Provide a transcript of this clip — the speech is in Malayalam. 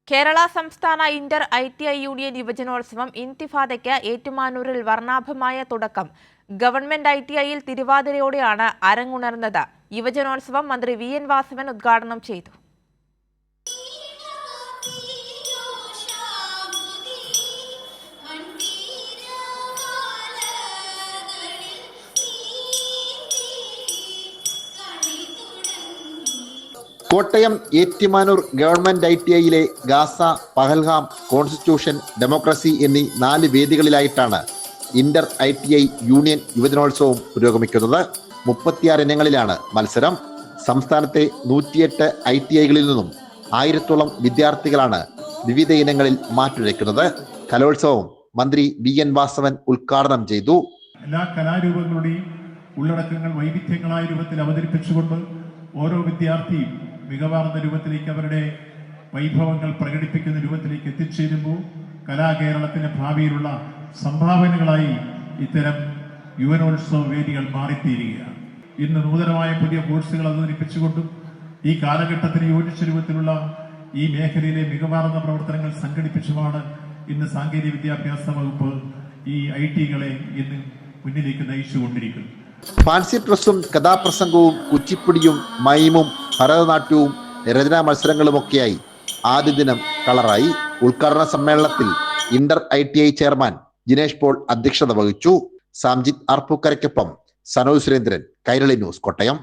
കേരള സംസ്ഥാന ഇന്റർ ITI യൂണിയൻ യുവജനോത്സവം ഇന്തിഫാദയ്ക്ക് ഏറ്റുമാനൂരിൽ വർണ്ണാഭമായ തുടക്കം. ഗവൺമെന്റ് ITIയിൽ തിരുവാതിരയോടെയാണ് അരങ്ങുണർന്നത്. യുവജനോത്സവം മന്ത്രി VN വാസവൻ ഉദ്ഘാടനം ചെയ്തു. കോട്ടയം ഏറ്റുമാനൂർ ഗവൺമെന്റ് ITIയിലെ ഗാസ, പഹൽഗാം, കോൺസ്റ്റിറ്റ്യൂഷൻ, ഡെമോക്രസി എന്നീ 4 വേദികളിലായിട്ടാണ് ഇന്റർ ITI യൂണിയൻ യുവജനോത്സവം പുരോഗമിക്കുന്നത്. 36 ഇനങ്ങളിലാണ് മത്സരം. സംസ്ഥാനത്തെ 108 ITIകളിൽ നിന്നും 1000-ഓളം വിദ്യാർത്ഥികളാണ് വിവിധ ഇനങ്ങളിൽ മാറ്റുരയ്ക്കുന്നത്. കലോത്സവം മന്ത്രി VN വാസവൻ ഉദ്ഘാടനം ചെയ്തു. എല്ലാ കലാരൂപങ്ങളുടെയും ഉള്ളടക്കങ്ങൾ വൈവിധ്യങ്ങളായ രൂപത്തിൽ അവതരിപ്പിച്ചുകൊണ്ട് ഓരോ വിദ്യാർത്ഥിയും മികവാർന്ന രൂപത്തിലേക്ക് അവരുടെ വൈഭവങ്ങൾ പ്രകടിപ്പിക്കുന്ന രൂപത്തിലേക്ക് എത്തിച്ചേരുമ്പോൾ കലാകേരളത്തിന്റെ ഭാവിയിലുള്ള സംഭാവനകളായി ഇത്തരം യുവനോത്സവ വേദികൾ മാറിത്തീരുകയാണ്. ഇന്ന് നൂതനമായ പുതിയ കോഴ്സുകൾ അവതരിപ്പിച്ചുകൊണ്ടും ഈ കാലഘട്ടത്തിന് യോജിച്ച രൂപത്തിലുള്ള ഈ മേഖലയിലെ മികവാർന്ന പ്രവർത്തനങ്ങൾ സംഘടിപ്പിച്ചുമാണ് ഇന്ന് സാങ്കേതിക വിദ്യാഭ്യാസ വകുപ്പ് ഈ ITകളെ ഇന്ന് മുന്നിലേക്ക് നയിച്ചുകൊണ്ടിരിക്കുന്നത്. ഫാൻസി ഡ്രസ്സും കഥാപ്രസംഗവും കുച്ചിപ്പുടിയും മൈമും ഭരതനാട്യവും രചനാ മത്സരങ്ങളുമൊക്കെയായി ആദ്യ ദിനം കളറായി. ഉദ്ഘാടന സമ്മേളനത്തിൽ inter ITI chairman Jinesh Paul അധ്യക്ഷത വഹിച്ചു. സാംജിത് ആർപ്പൂക്കരയ്ക്കൊപ്പം സനോജ് സുരേന്ദ്രൻ, കൈരളി ന്യൂസ്, കോട്ടയം.